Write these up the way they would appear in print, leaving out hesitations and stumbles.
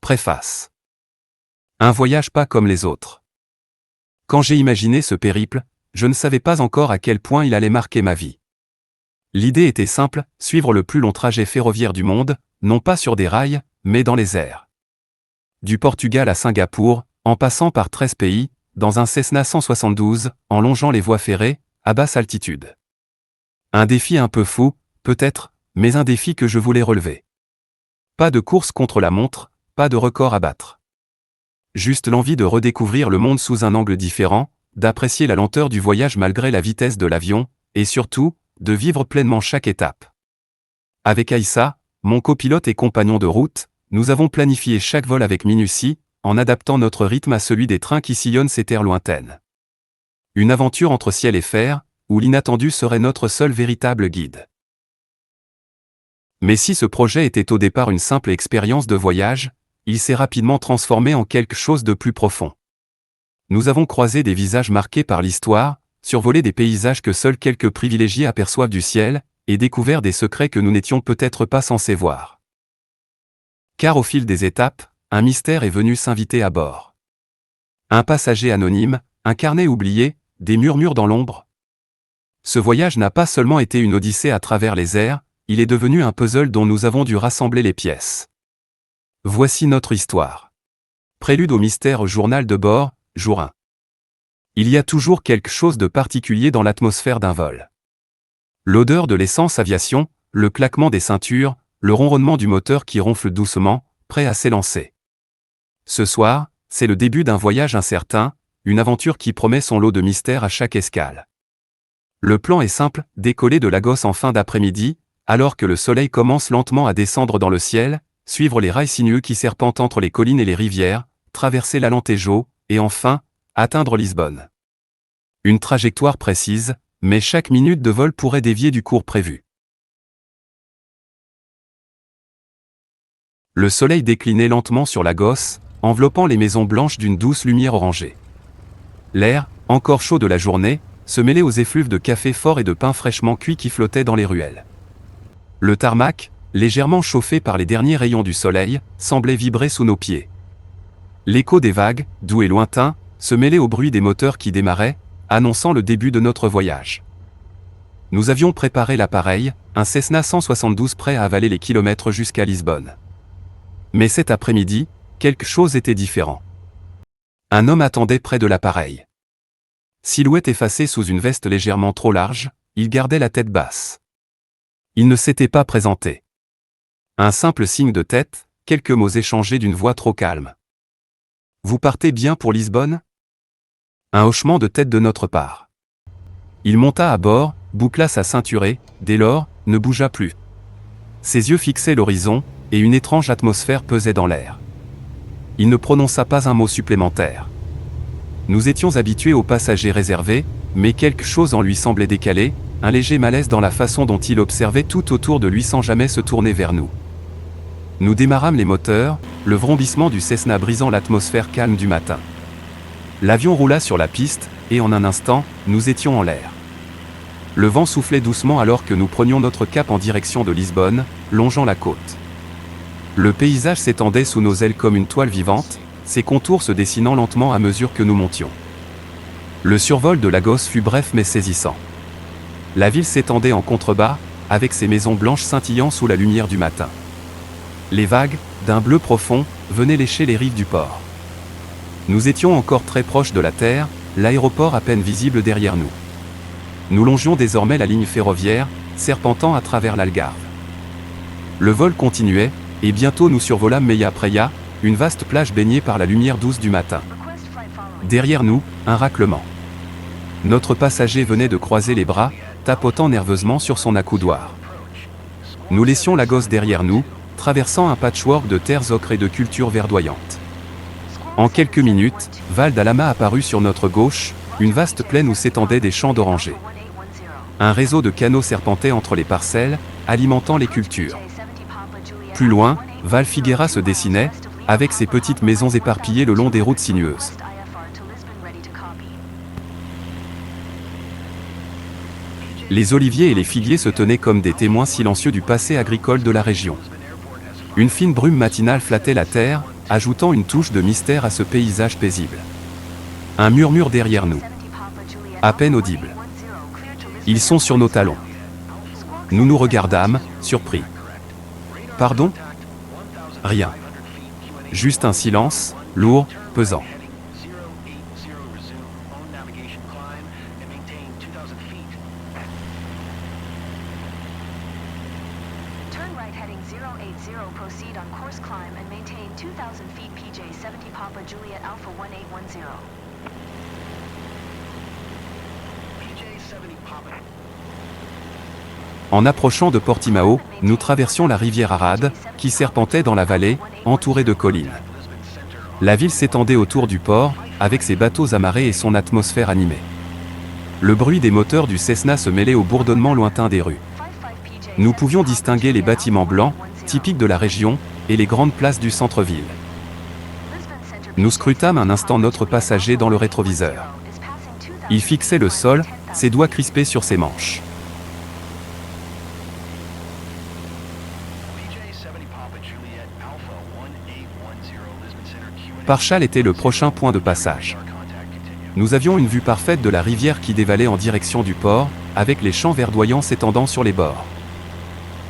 Préface. Un voyage pas comme les autres. Quand j'ai imaginé ce périple, je ne savais pas encore à quel point il allait marquer ma vie. L'idée était simple, suivre le plus long trajet ferroviaire du monde, non pas sur des rails, mais dans les airs. Du Portugal à Singapour, en passant par 13 pays, dans un Cessna 172, en longeant les voies ferrées, à basse altitude. Un défi un peu fou, peut-être, mais un défi que je voulais relever. Pas de course contre la montre, pas de record à battre. Juste l'envie de redécouvrir le monde sous un angle différent, d'apprécier la lenteur du voyage malgré la vitesse de l'avion, et surtout, de vivre pleinement chaque étape. Avec Aïssa, mon copilote et compagnon de route, nous avons planifié chaque vol avec minutie, en adaptant notre rythme à celui des trains qui sillonnent ces terres lointaines. Une aventure entre ciel et fer, où l'inattendu serait notre seul véritable guide. Mais si ce projet était au départ une simple expérience de voyage, il s'est rapidement transformé en quelque chose de plus profond. Nous avons croisé des visages marqués par l'histoire, survolé des paysages que seuls quelques privilégiés aperçoivent du ciel, et découvert des secrets que nous n'étions peut-être pas censés voir. Car au fil des étapes, un mystère est venu s'inviter à bord. Un passager anonyme, un carnet oublié, des murmures dans l'ombre. Ce voyage n'a pas seulement été une odyssée à travers les airs, il est devenu un puzzle dont nous avons dû rassembler les pièces. Voici notre histoire. Prélude au mystère, journal de bord, jour 1. Il y a toujours quelque chose de particulier dans l'atmosphère d'un vol. L'odeur de l'essence aviation, le claquement des ceintures, le ronronnement du moteur qui ronfle doucement, prêt à s'élancer. Ce soir, c'est le début d'un voyage incertain, une aventure qui promet son lot de mystères à chaque escale. Le plan est simple, décoller de Lagos en fin d'après-midi, alors que le soleil commence lentement à descendre dans le ciel, suivre les rails sinueux qui serpentent entre les collines et les rivières, traverser l'Alentejo, et enfin, atteindre Lisbonne. Une trajectoire précise, mais chaque minute de vol pourrait dévier du cours prévu. Le soleil déclinait lentement sur Lagos, enveloppant les maisons blanches d'une douce lumière orangée. L'air, encore chaud de la journée, se mêlait aux effluves de café fort et de pain fraîchement cuit qui flottaient dans les ruelles. Le tarmac, légèrement chauffé par les derniers rayons du soleil, semblait vibrer sous nos pieds. L'écho des vagues, doux et lointain, se mêlait au bruit des moteurs qui démarraient, annonçant le début de notre voyage. Nous avions préparé l'appareil, un Cessna 172 prêt à avaler les kilomètres jusqu'à Lisbonne. Mais cet après-midi, quelque chose était différent. Un homme attendait près de l'appareil. Silhouette effacée sous une veste légèrement trop large, il gardait la tête basse. Il ne s'était pas présenté. Un simple signe de tête, quelques mots échangés d'une voix trop calme. « Vous partez bien pour Lisbonne ?» Un hochement de tête de notre part. Il monta à bord, boucla sa ceinture, dès lors, ne bougea plus. Ses yeux fixaient l'horizon, et une étrange atmosphère pesait dans l'air. Il ne prononça pas un mot supplémentaire. Nous étions habitués aux passagers réservés, mais quelque chose en lui semblait décalé, un léger malaise dans la façon dont il observait tout autour de lui sans jamais se tourner vers nous. Nous démarrâmes les moteurs, le vrombissement du Cessna brisant l'atmosphère calme du matin. L'avion roula sur la piste, et en un instant, nous étions en l'air. Le vent soufflait doucement alors que nous prenions notre cap en direction de Lisbonne, longeant la côte. Le paysage s'étendait sous nos ailes comme une toile vivante, ses contours se dessinant lentement à mesure que nous montions. Le survol de Lagos fut bref mais saisissant. La ville s'étendait en contrebas, avec ses maisons blanches scintillant sous la lumière du matin. Les vagues, d'un bleu profond, venaient lécher les rives du port. Nous étions encore très proches de la terre, l'aéroport à peine visible derrière nous. Nous longions désormais la ligne ferroviaire, serpentant à travers l'Algarve. Le vol continuait, et bientôt nous survolâmes Meia Preia, une vaste plage baignée par la lumière douce du matin. Derrière nous, un raclement. Notre passager venait de croiser les bras, tapotant nerveusement sur son accoudoir. Nous laissions Lagos derrière nous, traversant un patchwork de terres ocres et de cultures verdoyantes. En quelques minutes, Val d'Alama apparut sur notre gauche, une vaste plaine où s'étendaient des champs d'orangers. Un réseau de canaux serpentait entre les parcelles, alimentant les cultures. Plus loin, Val Figueira se dessinait, avec ses petites maisons éparpillées le long des routes sinueuses. Les oliviers et les figuiers se tenaient comme des témoins silencieux du passé agricole de la région. Une fine brume matinale flattait la terre, ajoutant une touche de mystère à ce paysage paisible. Un murmure derrière nous, à peine audible. Ils sont sur nos talons. Nous nous regardâmes, surpris. Pardon ? Rien. Juste un silence, lourd, pesant. Turn right heading 080, proceed on course climb and maintain 2000 feet PJ 70 Papa Juliet Alpha 1810. PJ 70 Papa. En approchant de Portimao, nous traversions la rivière Arad, qui serpentait dans la vallée, entourée de collines. La ville s'étendait autour du port, avec ses bateaux amarrés et son atmosphère animée. Le bruit des moteurs du Cessna se mêlait au bourdonnement lointain des rues. Nous pouvions distinguer les bâtiments blancs, typiques de la région, et les grandes places du centre-ville. Nous scrutâmes un instant notre passager dans le rétroviseur. Il fixait le sol, ses doigts crispés sur ses manches. Parchal était le prochain point de passage. Nous avions une vue parfaite de la rivière qui dévalait en direction du port, avec les champs verdoyants s'étendant sur les bords.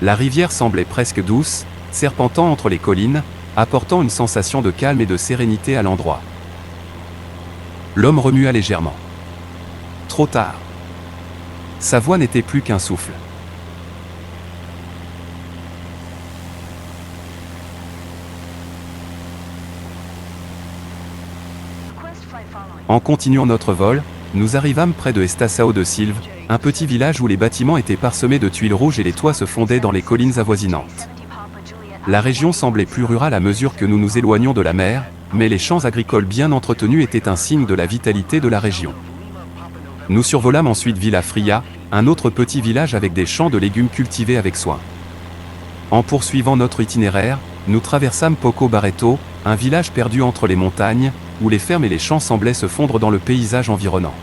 La rivière semblait presque douce, serpentant entre les collines, apportant une sensation de calme et de sérénité à l'endroit. L'homme remua légèrement. Trop tard. Sa voix n'était plus qu'un souffle. En continuant notre vol, nous arrivâmes près de Estação de Silva, un petit village où les bâtiments étaient parsemés de tuiles rouges et les toits se fondaient dans les collines avoisinantes. La région semblait plus rurale à mesure que nous nous éloignions de la mer, mais les champs agricoles bien entretenus étaient un signe de la vitalité de la région. Nous survolâmes ensuite Vila Fria, un autre petit village avec des champs de légumes cultivés avec soin. En poursuivant notre itinéraire, nous traversâmes Poco Barreto, un village perdu entre les montagnes, où les fermes et les champs semblaient se fondre dans le paysage environnant.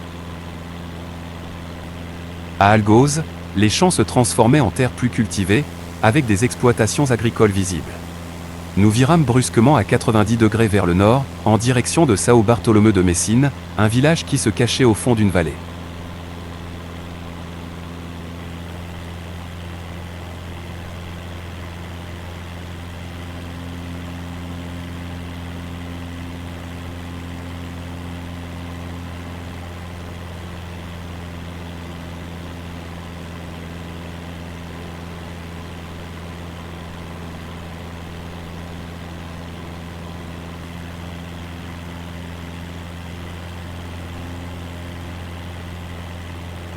À Algoz, les champs se transformaient en terres plus cultivées, avec des exploitations agricoles visibles. Nous virâmes brusquement à 90 degrés vers le nord, en direction de São Bartolomeu de Messine, un village qui se cachait au fond d'une vallée.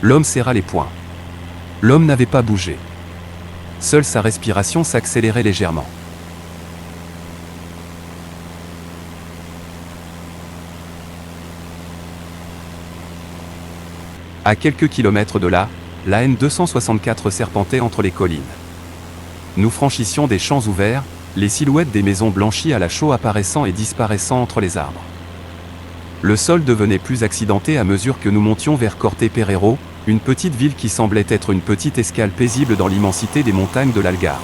L'homme serra les poings. L'homme n'avait pas bougé. Seule sa respiration s'accélérait légèrement. À quelques kilomètres de là, la N264 serpentait entre les collines. Nous franchissions des champs ouverts, les silhouettes des maisons blanchies à la chaux apparaissant et disparaissant entre les arbres. Le sol devenait plus accidenté à mesure que nous montions vers Corte Perero, une petite ville qui semblait être une petite escale paisible dans l'immensité des montagnes de l'Algarve.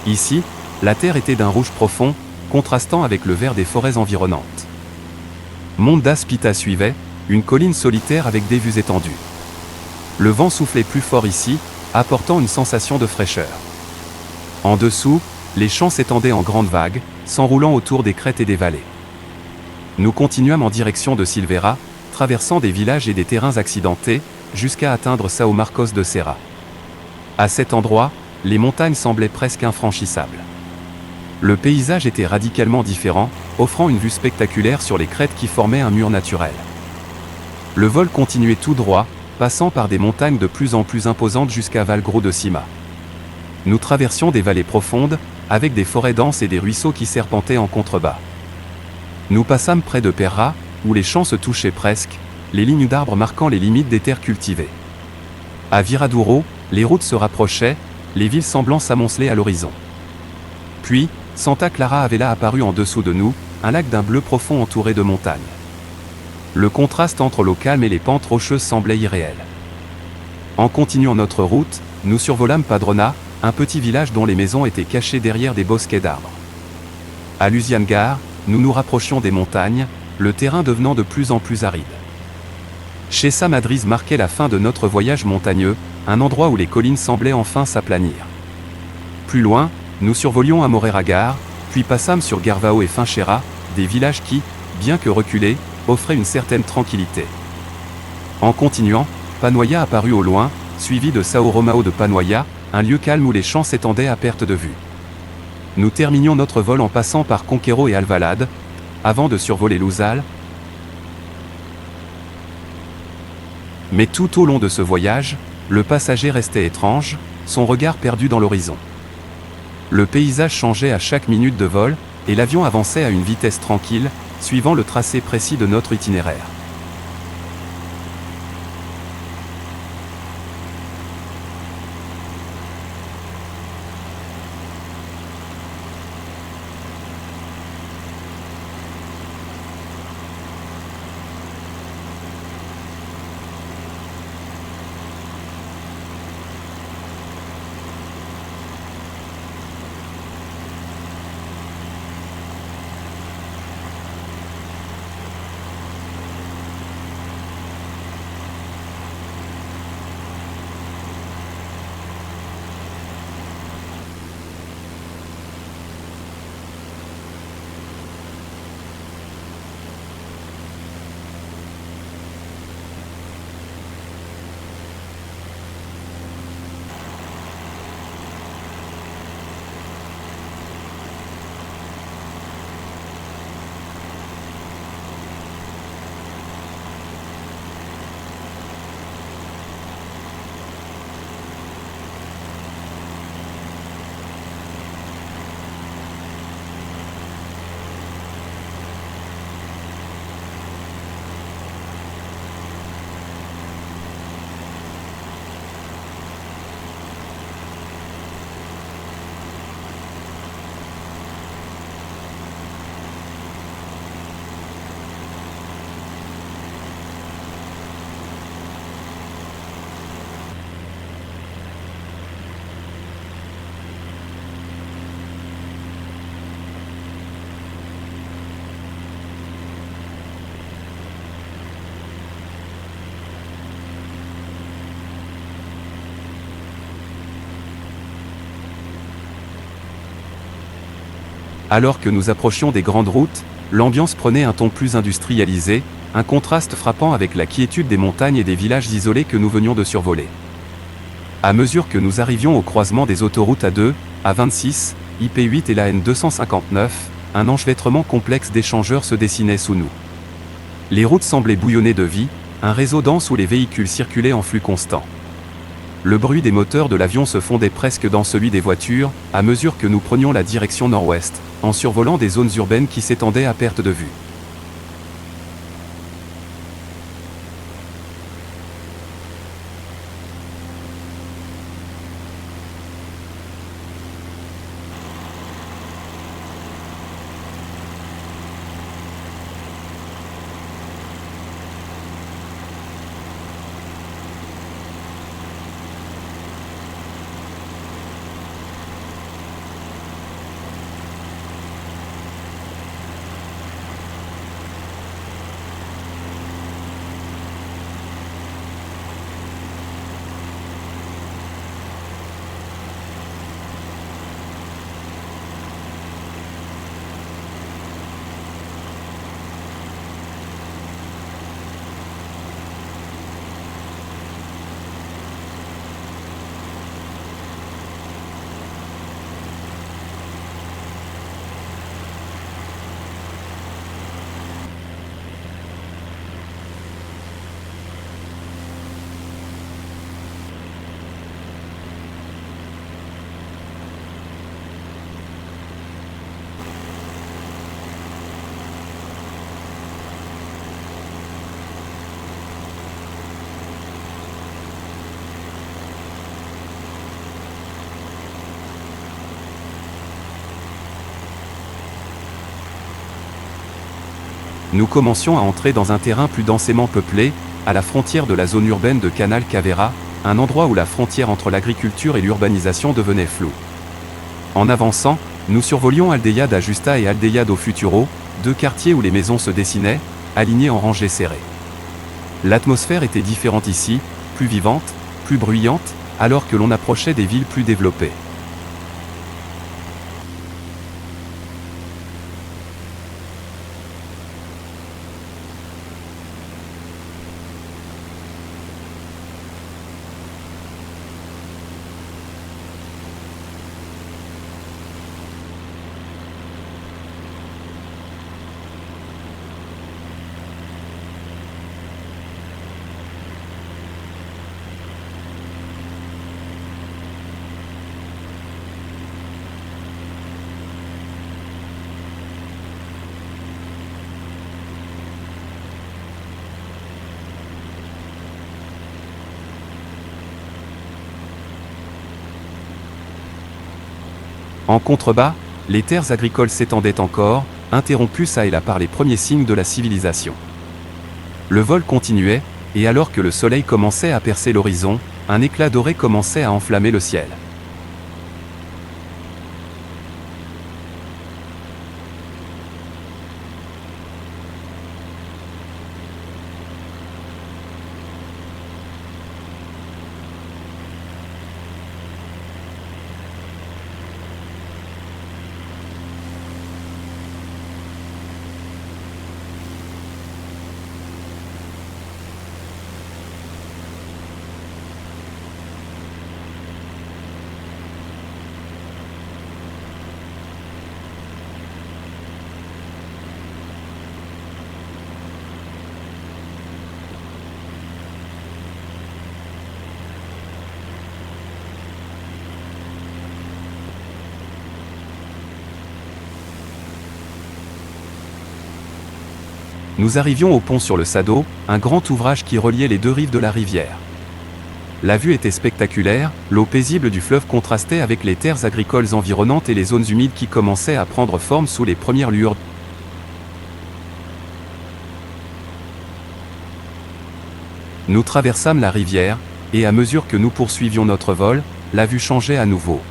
Ici, la terre était d'un rouge profond, contrastant avec le vert des forêts environnantes. Monte das Pitas suivait, une colline solitaire avec des vues étendues. Le vent soufflait plus fort ici, apportant une sensation de fraîcheur. En dessous, les champs s'étendaient en grandes vagues, s'enroulant autour des crêtes et des vallées. Nous continuâmes en direction de Silveira, traversant des villages et des terrains accidentés, jusqu'à atteindre São Marcos de Serra. À cet endroit, les montagnes semblaient presque infranchissables. Le paysage était radicalement différent, offrant une vue spectaculaire sur les crêtes qui formaient un mur naturel. Le vol continuait tout droit, passant par des montagnes de plus en plus imposantes jusqu'à Valgro de Cima. Nous traversions des vallées profondes, avec des forêts denses et des ruisseaux qui serpentaient en contrebas. Nous passâmes près de Perra, où les champs se touchaient presque, les lignes d'arbres marquant les limites des terres cultivées. À Viradouro, les routes se rapprochaient, les villes semblant s'amonceler à l'horizon. Puis, Santa Clara avait là apparu en dessous de nous, un lac d'un bleu profond entouré de montagnes. Le contraste entre l'eau calme et les pentes rocheuses semblait irréel. En continuant notre route, nous survolâmes Padrona, un petit village dont les maisons étaient cachées derrière des bosquets d'arbres. À Lusiangar, nous nous rapprochions des montagnes, le terrain devenant de plus en plus aride. Chesa Madriz marquait la fin de notre voyage montagneux, un endroit où les collines semblaient enfin s'aplanir. Plus loin, nous survolions Amoreragar, puis passâmes sur Garvao et Finchera, des villages qui, bien que reculés, offraient une certaine tranquillité. En continuant, Panoya apparut au loin, suivi de Sao Romao de Panoya, un lieu calme où les champs s'étendaient à perte de vue. Nous terminions notre vol en passant par Conquero et Alvalade, avant de survoler Luzal. Mais tout au long de ce voyage, le passager restait étrange, son regard perdu dans l'horizon. Le paysage changeait à chaque minute de vol, et l'avion avançait à une vitesse tranquille, suivant le tracé précis de notre itinéraire. Alors que nous approchions des grandes routes, l'ambiance prenait un ton plus industrialisé, un contraste frappant avec la quiétude des montagnes et des villages isolés que nous venions de survoler. À mesure que nous arrivions au croisement des autoroutes A2, A26, IP8 et la N259, un enchevêtrement complexe d'échangeurs se dessinait sous nous. Les routes semblaient bouillonner de vie, un réseau dense où les véhicules circulaient en flux constant. Le bruit des moteurs de l'avion se fondait presque dans celui des voitures, à mesure que nous prenions la direction nord-ouest, en survolant des zones urbaines qui s'étendaient à perte de vue. Nous commencions à entrer dans un terrain plus densément peuplé, à la frontière de la zone urbaine de Canal Cavera, un endroit où la frontière entre l'agriculture et l'urbanisation devenait floue. En avançant, Nous survolions Aldeia da Justa et Aldeia do Futuro, deux quartiers où les maisons se dessinaient, alignées en rangées serrées. L'atmosphère était différente ici, plus vivante, plus bruyante, alors que l'on approchait des villes plus développées. En contrebas, les terres agricoles s'étendaient encore, interrompues çà et là par les premiers signes de la civilisation. Le vol continuait, et alors que le soleil commençait à percer l'horizon, un éclat doré commençait à enflammer le ciel. Nous arrivions au pont sur le Sado, un grand ouvrage qui reliait les deux rives de la rivière. La vue était spectaculaire, l'eau paisible du fleuve contrastait avec les terres agricoles environnantes et les zones humides qui commençaient à prendre forme sous les premières lueurs. Nous traversâmes la rivière, et à mesure que nous poursuivions notre vol, la vue changeait à nouveau.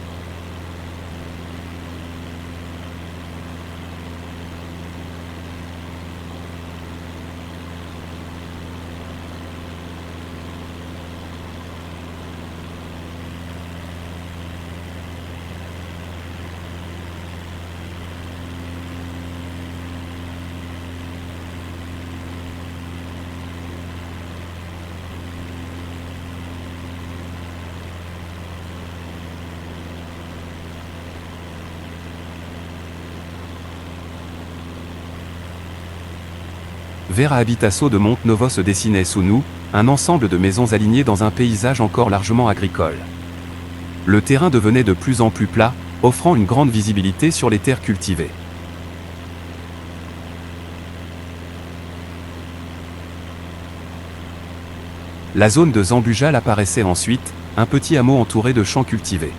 Vers Habitasso de Monte Novo se dessinait sous nous, un ensemble de maisons alignées dans un paysage encore largement agricole. Le terrain devenait de plus en plus plat, offrant une grande visibilité sur les terres cultivées. La zone de Zambujal apparaissait ensuite, un petit hameau entouré de champs cultivés.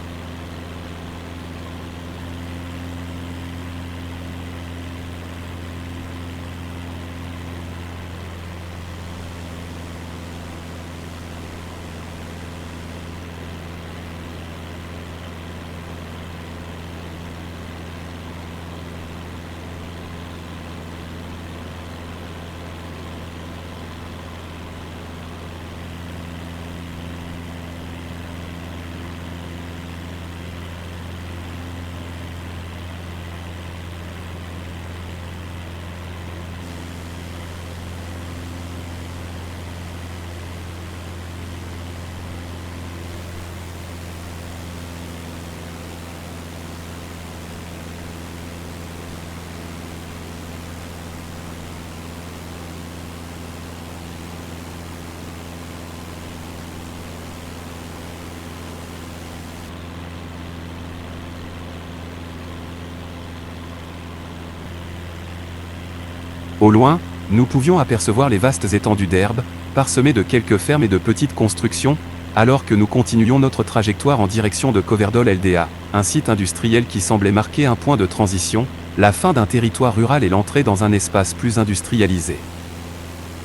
Au loin, nous pouvions apercevoir les vastes étendues d'herbe, parsemées de quelques fermes et de petites constructions, alors que nous continuions notre trajectoire en direction de Coverdol LDA, un site industriel qui semblait marquer un point de transition, la fin d'un territoire rural et l'entrée dans un espace plus industrialisé.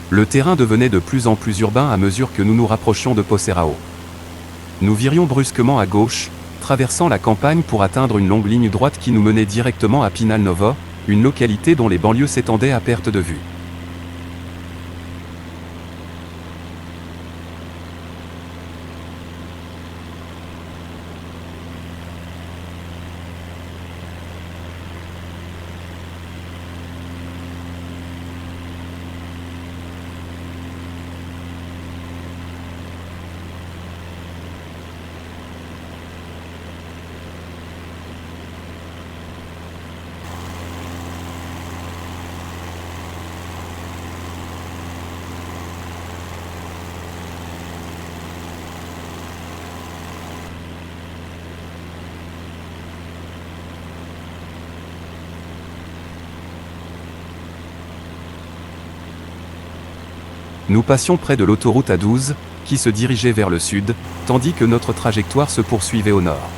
Le terrain devenait de plus en plus urbain à mesure que nous nous rapprochions de Pocerrao. Nous virions brusquement à gauche, traversant la campagne pour atteindre une longue ligne droite qui nous menait directement à Pinal Novo, une localité dont les banlieues s'étendaient à perte de vue. Nous passions près de l'autoroute A12, qui se dirigeait vers le sud, tandis que notre trajectoire se poursuivait au nord.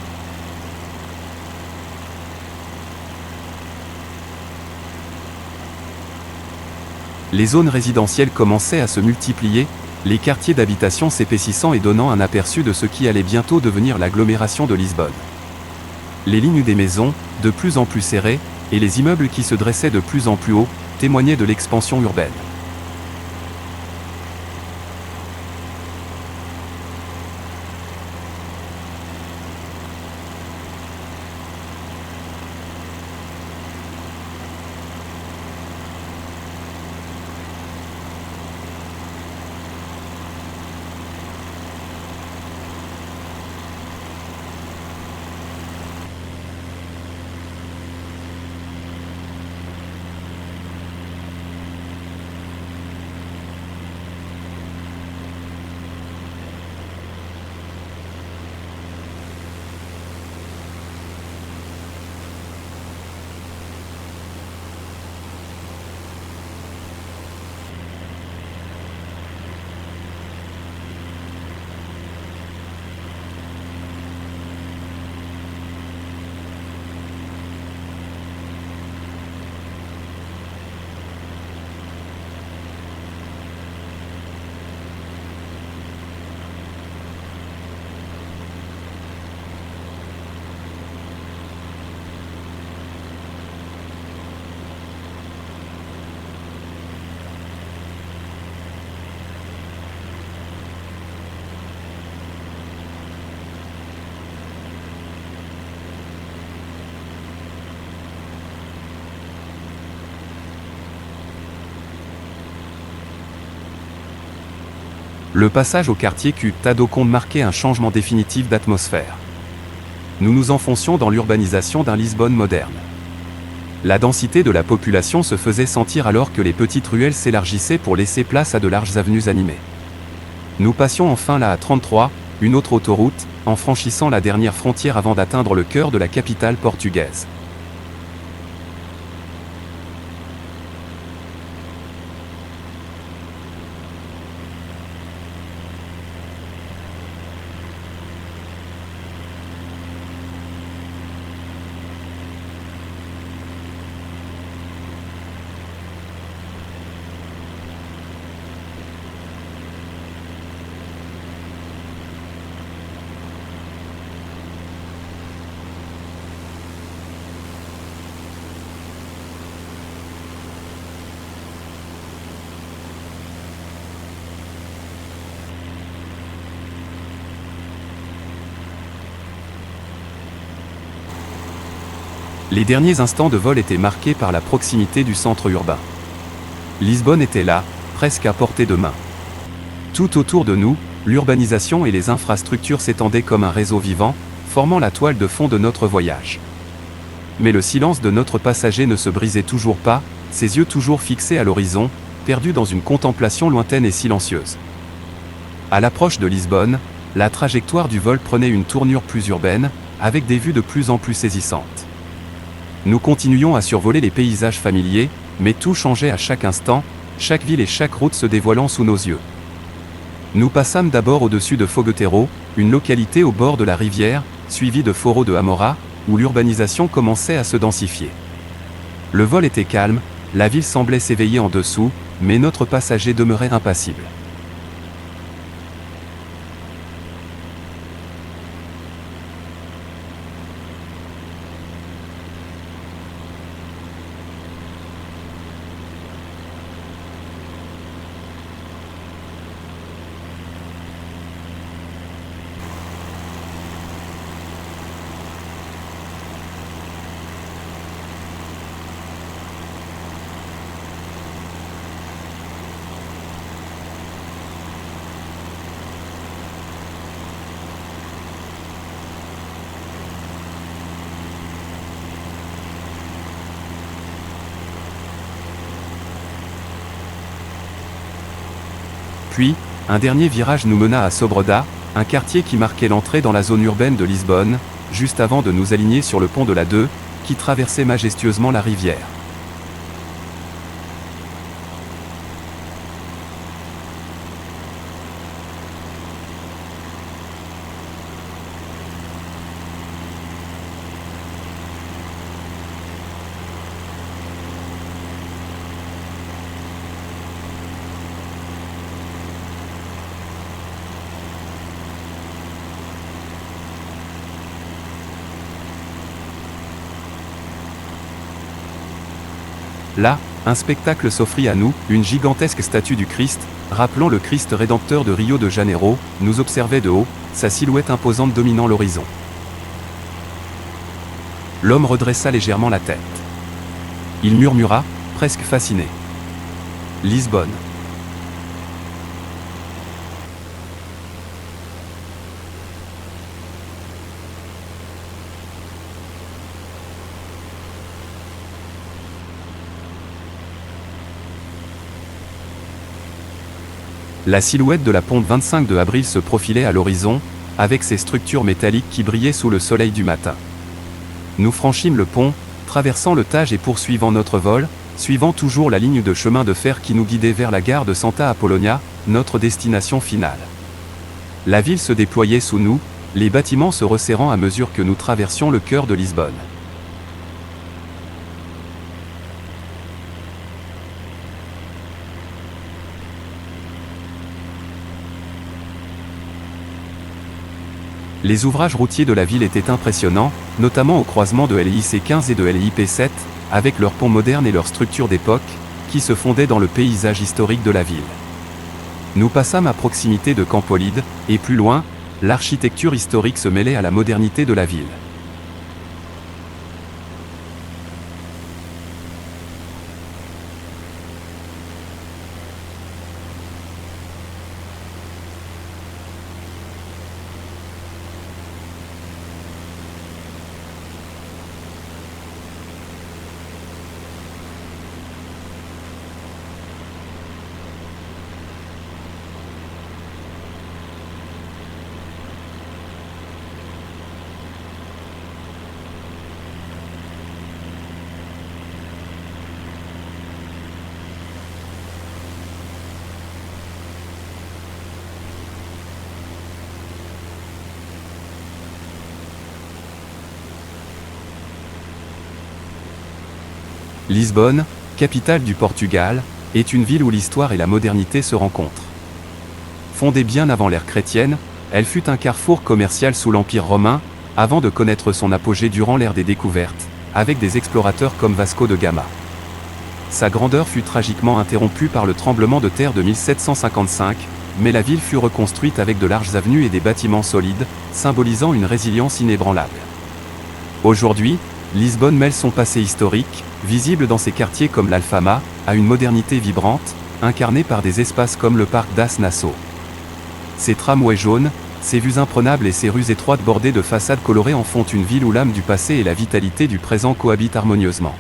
Les zones résidentielles commençaient à se multiplier, les quartiers d'habitation s'épaississant et donnant un aperçu de ce qui allait bientôt devenir l'agglomération de Lisbonne. Les lignes des maisons, de plus en plus serrées, et les immeubles qui se dressaient de plus en plus haut, témoignaient de l'expansion urbaine. Le passage au quartier Q Tadoconde marquait un changement définitif d'atmosphère. Nous nous enfoncions dans l'urbanisation d'un Lisbonne moderne. La densité de la population se faisait sentir alors que les petites ruelles s'élargissaient pour laisser place à de larges avenues animées. Nous passions enfin la A33, une autre autoroute, en franchissant la dernière frontière avant d'atteindre le cœur de la capitale portugaise. Les derniers instants de vol étaient marqués par la proximité du centre urbain. Lisbonne était là, presque à portée de main. Tout autour de nous, l'urbanisation et les infrastructures s'étendaient comme un réseau vivant, formant la toile de fond de notre voyage. Mais le silence de notre passager ne se brisait toujours pas, ses yeux toujours fixés à l'horizon, perdus dans une contemplation lointaine et silencieuse. À l'approche de Lisbonne, la trajectoire du vol prenait une tournure plus urbaine, avec des vues de plus en plus saisissantes. Nous continuions à survoler les paysages familiers, mais tout changeait à chaque instant, chaque ville et chaque route se dévoilant sous nos yeux. Nous passâmes d'abord au-dessus de Fogueteiro, une localité au bord de la rivière, suivie de Foro de Amora, où l'urbanisation commençait à se densifier. Le vol était calme, la ville semblait s'éveiller en dessous, mais notre passager demeurait impassible. Puis, un dernier virage nous mena à Sobreda, un quartier qui marquait l'entrée dans la zone urbaine de Lisbonne, juste avant de nous aligner sur le pont de la 2, qui traversait majestueusement la rivière. Là, un spectacle s'offrit à nous, une gigantesque statue du Christ, rappelant le Christ rédempteur de Rio de Janeiro, nous observait de haut, sa silhouette imposante dominant l'horizon. L'homme redressa légèrement la tête. Il murmura, presque fasciné. Lisbonne. La silhouette de la pompe 25 de Abril se profilait à l'horizon, avec ses structures métalliques qui brillaient sous le soleil du matin. Nous franchîmes le pont, traversant le Tage et poursuivant notre vol, suivant toujours la ligne de chemin de fer qui nous guidait vers la gare de Santa Apollonia, notre destination finale. La ville se déployait sous nous, les bâtiments se resserrant à mesure que nous traversions le cœur de Lisbonne. Les ouvrages routiers de la ville étaient impressionnants, notamment au croisement de LIC 15 et de LIP 7, avec leurs ponts modernes et leurs structures d'époque, qui se fondaient dans le paysage historique de la ville. Nous passâmes à proximité de Campolide, et plus loin, l'architecture historique se mêlait à la modernité de la ville. Lisbonne, capitale du Portugal, est une ville où l'histoire et la modernité se rencontrent. Fondée bien avant l'ère chrétienne, elle fut un carrefour commercial sous l'Empire romain, avant de connaître son apogée durant l'ère des découvertes, avec des explorateurs comme Vasco de Gama. Sa grandeur fut tragiquement interrompue par le tremblement de terre de 1755, mais la ville fut reconstruite avec de larges avenues et des bâtiments solides, symbolisant une résilience inébranlable. Aujourd'hui, Lisbonne mêle son passé historique, visible dans ses quartiers comme l'Alfama, à une modernité vibrante, incarnée par des espaces comme le parc das Nassau. Ses tramways jaunes, ses vues imprenables et ses rues étroites bordées de façades colorées en font une ville où l'âme du passé et la vitalité du présent cohabitent harmonieusement.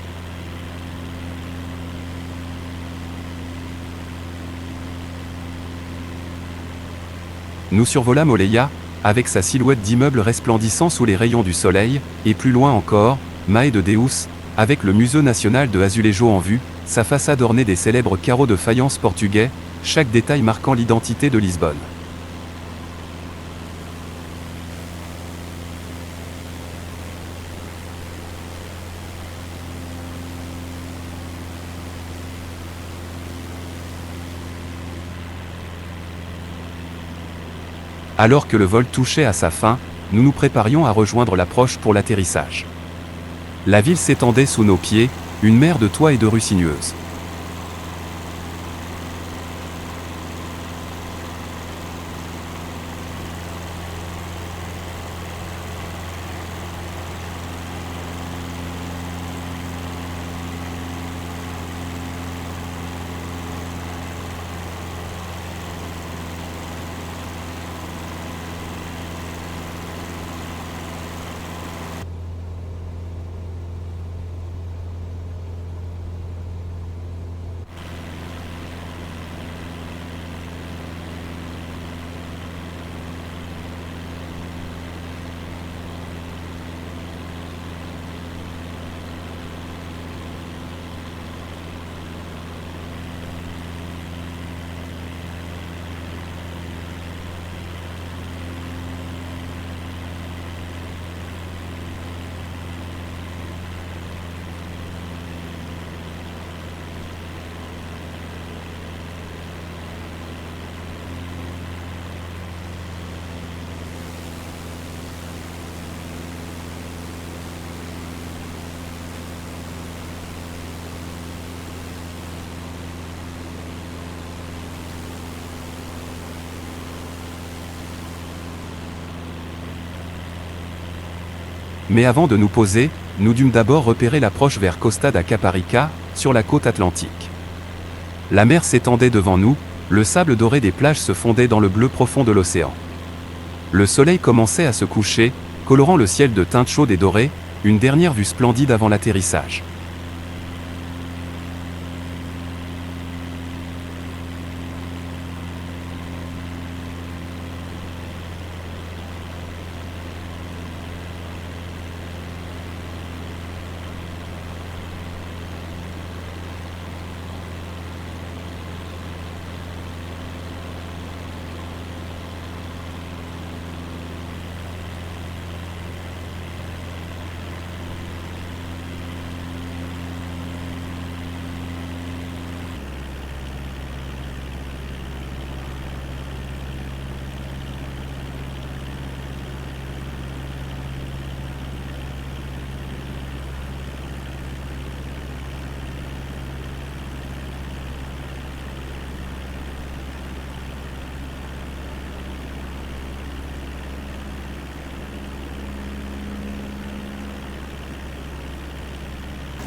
Nous survolâmes Oleia, avec sa silhouette d'immeuble resplendissant sous les rayons du soleil, et plus loin encore, Mae de Deus, avec le Musée national de Azulejo en vue, sa façade ornée des célèbres carreaux de faïence portugais, chaque détail marquant l'identité de Lisbonne. Alors que le vol touchait à sa fin, nous nous préparions à rejoindre l'approche pour l'atterrissage. La ville s'étendait sous nos pieds, une mer de toits et de rues sinueuses. Mais avant de nous poser, nous dûmes d'abord repérer l'approche vers Costa da Caparica, sur la côte atlantique. La mer s'étendait devant nous, le sable doré des plages se fondait dans le bleu profond de l'océan. Le soleil commençait à se coucher, colorant le ciel de teintes chaudes et dorées, une dernière vue splendide avant l'atterrissage.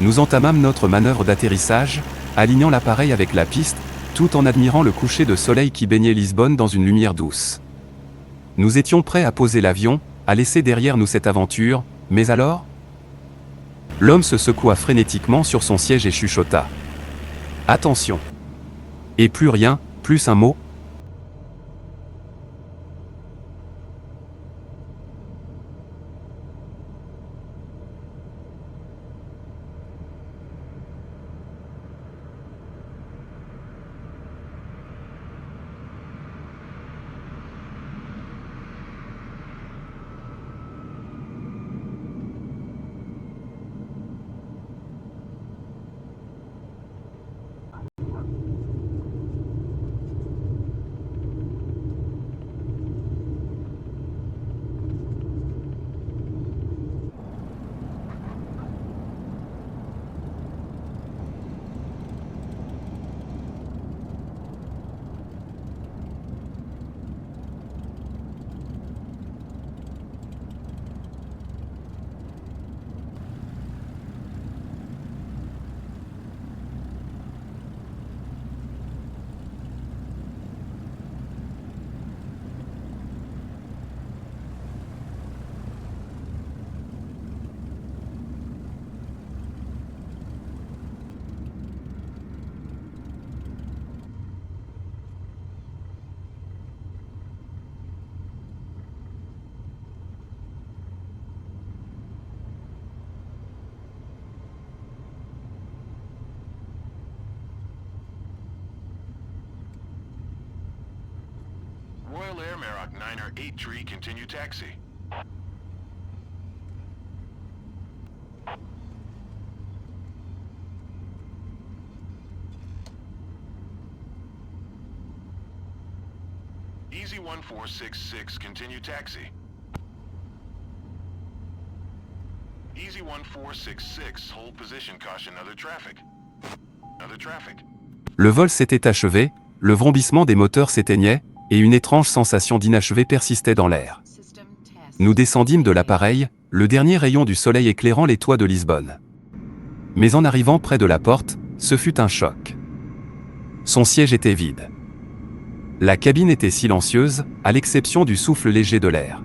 Nous entamâmes notre manœuvre d'atterrissage, alignant l'appareil avec la piste, tout en admirant le coucher de soleil qui baignait Lisbonne dans une lumière douce. Nous étions prêts à poser l'avion, à laisser derrière nous cette aventure, mais alors ? L'homme se secoua frénétiquement sur son siège et chuchota. « Attention !» Et plus rien, plus un mot. Royal Air Maroc 9er 8 continue taxi. Easy 1466 continue taxi. Easy 1466 hold position caution other traffic. Other traffic. Le vol s'était achevé, le vrombissement des moteurs s'éteignait, et une étrange sensation d'inachevé persistait dans l'air. Nous descendîmes de l'appareil, le dernier rayon du soleil éclairant les toits de Lisbonne. Mais en arrivant près de la porte, ce fut un choc. Son siège était vide. La cabine était silencieuse, à l'exception du souffle léger de l'air.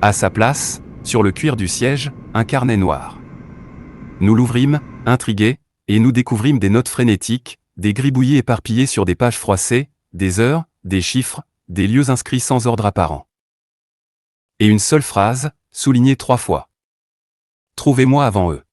À sa place, sur le cuir du siège, un carnet noir. Nous l'ouvrîmes, intrigués, et nous découvrîmes des notes frénétiques, des gribouillis éparpillés sur des pages froissées, des heures, des chiffres, des lieux inscrits sans ordre apparent. Et une seule phrase, soulignée 3 fois. « Trouvez-moi avant eux ».